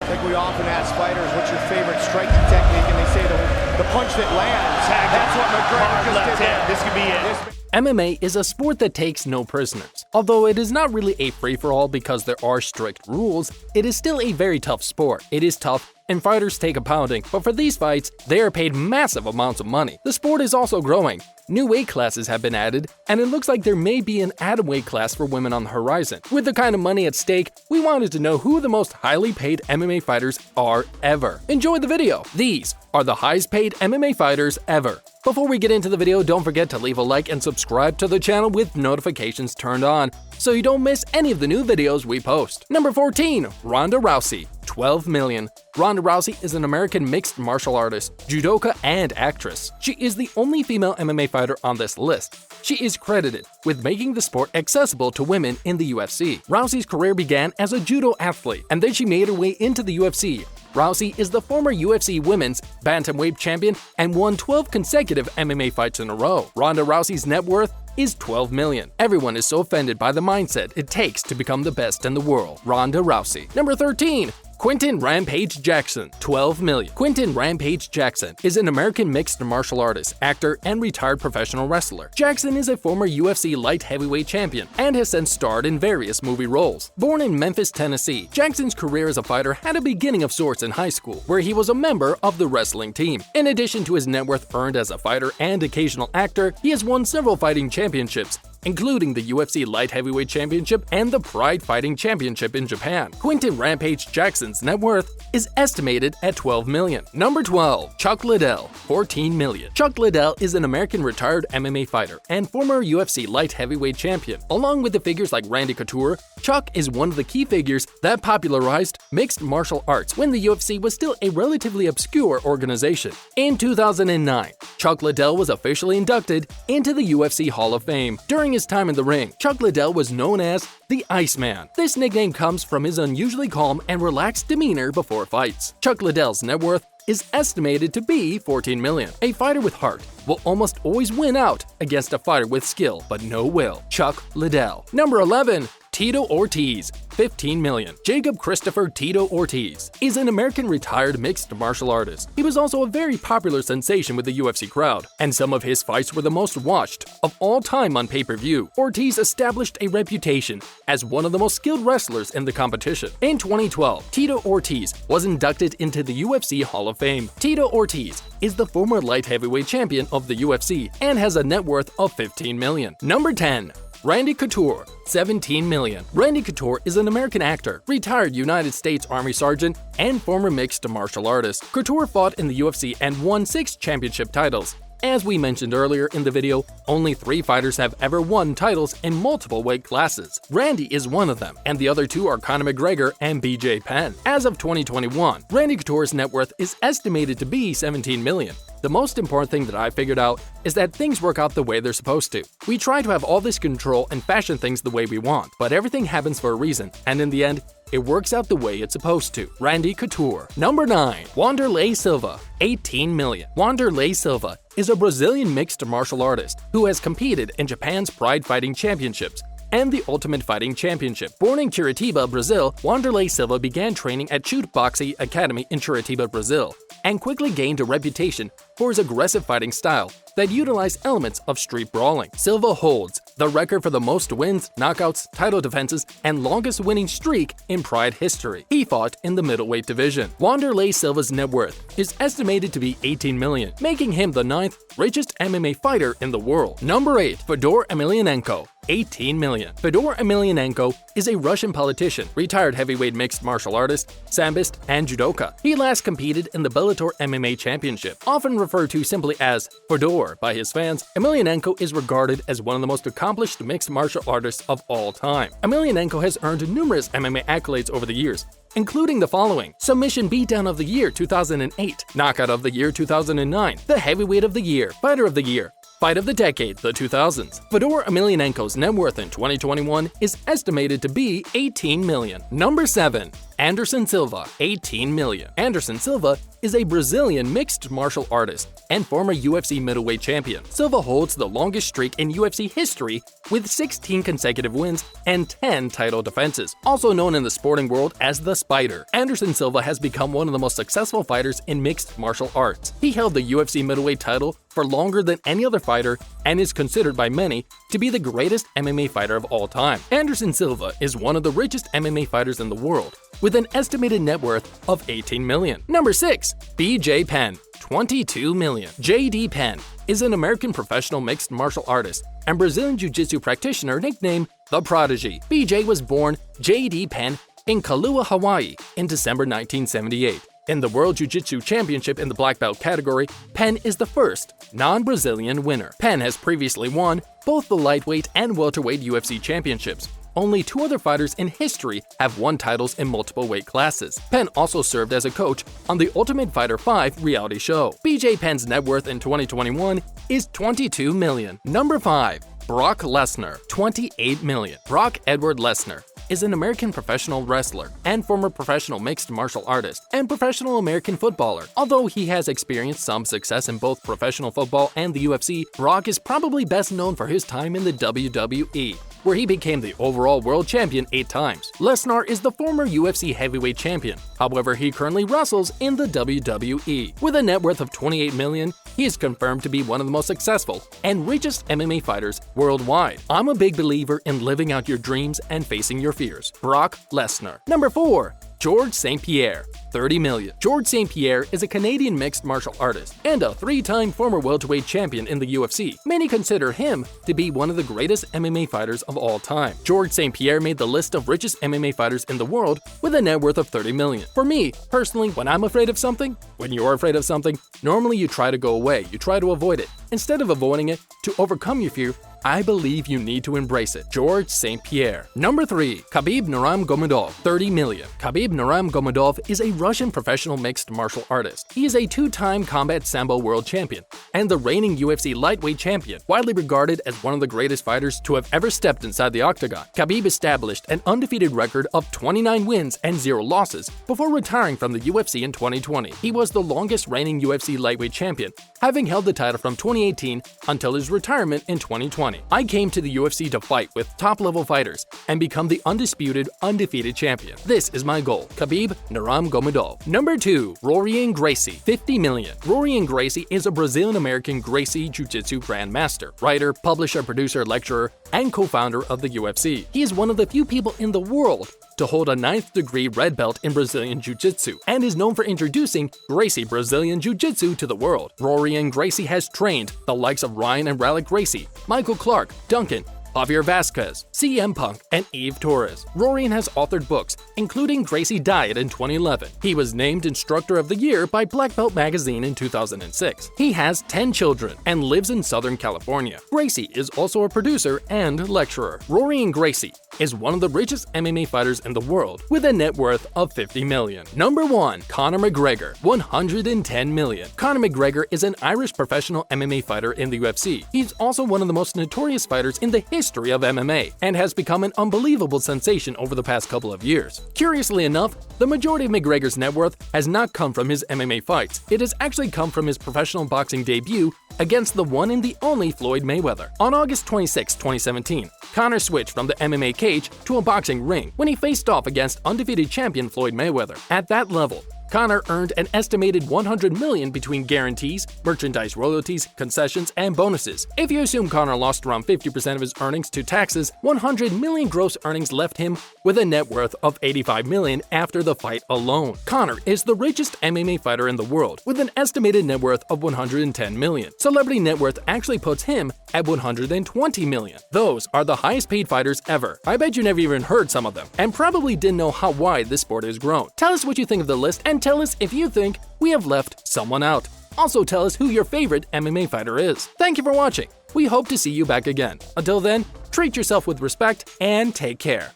think we often ask fighters, what's your favorite striking technique? And they say the punch that lands. That's what McGregor just did. This could be it. MMA is a sport that takes no prisoners. Although it is not really a free-for-all because there are strict rules, it is still a very tough sport. It is tough, and fighters take a pounding, but for these fights, they are paid massive amounts of money. The sport is also growing. New weight classes have been added, and it looks like there may be an atom weight class for women on the horizon. With the kind of money at stake, we wanted to know who the most highly paid MMA fighters are ever. Enjoy the video! These are the highest paid MMA fighters ever. Before we get into the video, don't forget to leave a like and subscribe to the channel with notifications turned on, so you don't miss any of the new videos we post. Number 14. Ronda Rousey, $12 million. Ronda Rousey is an American mixed martial artist, judoka, and actress. She is the only female MMA fighter on this list. She is credited with making the sport accessible to women in the UFC. Rousey's career began as a judo athlete, and then she made her way into the UFC. Rousey is the former UFC Women's Bantamweight champion and won 12 consecutive MMA fights in a row. Ronda Rousey's net worth is $12 million. Everyone is so offended by the mindset it takes to become the best in the world. Ronda Rousey. Number 13. Quinton Rampage Jackson, $12 million. Quinton Rampage Jackson is an American mixed martial artist, actor, and retired professional wrestler. Jackson is a former UFC light heavyweight champion and has since starred in various movie roles. Born in Memphis, Tennessee, Jackson's career as a fighter had a beginning of sorts in high school, where he was a member of the wrestling team. In addition to his net worth earned as a fighter and occasional actor, he has won several fighting championships, including the UFC Light Heavyweight Championship and the Pride Fighting Championship in Japan. Quinton Rampage Jackson's net worth is estimated at $12 million. Number 12. Chuck Liddell, $14 million. Chuck Liddell is an American retired MMA fighter and former UFC Light Heavyweight Champion. Along with the figures like Randy Couture, Chuck is one of the key figures that popularized mixed martial arts when the UFC was still a relatively obscure organization. In 2009, Chuck Liddell was officially inducted into the UFC Hall of Fame. During his time in the ring, Chuck Liddell was known as the Iceman. This nickname comes from his unusually calm and relaxed demeanor before fights. Chuck Liddell's net worth is estimated to be $14 million. A fighter with heart will almost always win out against a fighter with skill but no will. Chuck Liddell. Number 11. Tito Ortiz, $15 million. Jacob Christopher Tito Ortiz is an American retired mixed martial artist. He was also a very popular sensation with the UFC crowd, and some of his fights were the most watched of all time on pay-per-view. Ortiz established a reputation as one of the most skilled wrestlers in the competition. In 2012, Tito Ortiz was inducted into the UFC Hall of Fame. Tito Ortiz is the former light heavyweight champion of the UFC and has a net worth of $15 million. Number 10. Randy Couture, $17 million. Randy Couture is an American actor, retired United States Army Sergeant, and former mixed martial artist. Couture fought in the UFC and won 6 championship titles. As we mentioned earlier in the video, only 3 fighters have ever won titles in multiple weight classes. Randy is one of them, and the other 2 are Conor McGregor and BJ Penn. As of 2021, Randy Couture's net worth is estimated to be $17 million. The most important thing that I figured out is that things work out the way they're supposed to. We try to have all this control and fashion things the way we want, but everything happens for a reason, and in the end, it works out the way it's supposed to. Randy Couture. Number 9. Wanderlei Silva, $18 million. Wanderlei Silva is a Brazilian mixed martial artist who has competed in Japan's Pride Fighting Championships and the Ultimate Fighting Championship. Born in Curitiba, Brazil, Wanderlei Silva began training at Chute Boxe Academy in Curitiba, Brazil, and quickly gained a reputation for his aggressive fighting style that utilized elements of street brawling. Silva holds the record for the most wins, knockouts, title defenses, and longest winning streak in Pride history. He fought in the middleweight division. Wanderlei Silva's net worth is estimated to be $18 million, making him the 9th richest MMA fighter in the world. Number 8. Fedor Emelianenko, $18 million. Fedor Emelianenko is a Russian politician, retired heavyweight mixed martial artist, samboist, and judoka. He last competed in the Bellator MMA Championship. Often referred to simply as Fedor by his fans, Emelianenko is regarded as one of the most accomplished mixed martial artists of all time. Emelianenko has earned numerous MMA accolades over the years, including the following: Submission Beatdown of the Year 2008, Knockout of the Year 2009, the Heavyweight of the Year, Fighter of the Year, Fight of the decade, the 2000s. Fedor Emelianenko's net worth in 2021 is estimated to be $18 million. Number 7. Anderson Silva, $18 million. Anderson Silva is a Brazilian mixed martial artist and former UFC middleweight champion. Silva holds the longest streak in UFC history with 16 consecutive wins and 10 title defenses. Also known in the sporting world as the Spider, Anderson Silva has become one of the most successful fighters in mixed martial arts. He held the UFC middleweight title for longer than any other fighter and is considered by many to be the greatest MMA fighter of all time. Anderson Silva is one of the richest MMA fighters in the world, with an estimated net worth of $18 million. Number 6. BJ Penn, $22 million. JD Penn is an American professional mixed martial artist and Brazilian Jiu-Jitsu practitioner nicknamed The Prodigy. BJ was born JD Penn in Kailua, Hawaii in December 1978. In the World Jiu-Jitsu Championship in the black belt category, Penn is the first non-Brazilian winner. Penn has previously won both the lightweight and welterweight UFC championships. Only 2 other fighters in history have won titles in multiple weight classes. Penn also served as a coach on the Ultimate Fighter 5 reality show. BJ Penn's net worth in 2021 is $22 million. Number 5. Brock Lesnar, $28 million. Brock Edward Lesnar is an American professional wrestler and former professional mixed martial artist and professional American footballer. Although he has experienced some success in both professional football and the UFC, Brock is probably best known for his time in the WWE, where he became the overall world champion 8 times. Lesnar is the former UFC heavyweight champion. However, he currently wrestles in the WWE. With a net worth of $28 million, he is confirmed to be one of the most successful and richest MMA fighters worldwide. I'm a big believer in living out your dreams and facing your fears. Brock Lesnar. Number 4. George St. Pierre, $30 million. George St. Pierre is a Canadian mixed martial artist and a 3-time former welterweight champion in the UFC. Many consider him to be one of the greatest MMA fighters of all time. George St. Pierre made the list of richest MMA fighters in the world with a net worth of $30 million. For me, personally, when I'm afraid of something, when you're afraid of something, normally you try to go away, you try to avoid it. Instead of avoiding it, to overcome your fear, I believe you need to embrace it. George St. Pierre. Number 3. Khabib Nurmagomedov, $30 million. Khabib Nurmagomedov is a Russian professional mixed martial artist. He is a 2-time combat sambo world champion and the reigning UFC lightweight champion, widely regarded as one of the greatest fighters to have ever stepped inside the octagon. Khabib established an undefeated record of 29 wins and 0 losses before retiring from the UFC in 2020. He was the longest reigning UFC lightweight champion, having held the title from 2018 until his retirement in 2020. I came to the UFC to fight with top-level fighters and become the undisputed, undefeated champion. This is my goal. Khabib Nurmagomedov. Number 2. Rorion Gracie, $50 million. Rorion Gracie is a Brazilian-American Gracie Jiu-Jitsu grandmaster, writer, publisher, producer, lecturer, and co-founder of the UFC. He is one of the few people in the world to hold a 9th degree red belt in Brazilian Jiu-Jitsu and is known for introducing Gracie Brazilian Jiu-Jitsu to the world. Rorion Gracie has trained the likes of Ryan and Raleigh Gracie, Michael Clark, Duncan, Javier Vasquez, CM Punk, and Eve Torres. Rorion has authored books, including Gracie Diet in 2011. He was named Instructor of the Year by Black Belt Magazine in 2006. He has 10 children and lives in Southern California. Gracie is also a producer and lecturer. Rorion Gracie is one of the richest MMA fighters in the world with a net worth of $50 million. Number 1. Conor McGregor, $110 million. Conor McGregor is an Irish professional MMA fighter in the UFC. He's also one of the most notorious fighters in the history of MMA and has become an unbelievable sensation over the past couple of years. Curiously enough, the majority of McGregor's net worth has not come from his MMA fights. It has actually come from his professional boxing debut against the one and the only Floyd Mayweather. On August 26, 2017, Conor switched from the MMA cage to a boxing ring when he faced off against undefeated champion Floyd Mayweather. At that level, Conor earned an estimated $100 million between guarantees, merchandise royalties, concessions, and bonuses. If you assume Conor lost around 50% of his earnings to taxes, $100 million gross earnings left him with a net worth of $85 million after the fight alone. Conor is the richest MMA fighter in the world, with an estimated net worth of $110 million. Celebrity net worth actually puts him at $120 million. Those are the highest paid fighters ever. I bet you never even heard some of them, and probably didn't know how wide this sport has grown. Tell us what you think of the list, and tell us if you think we have left someone out. Also tell us who your favorite MMA fighter is. Thank you for watching. We hope to see you back again. Until then, treat yourself with respect and take care.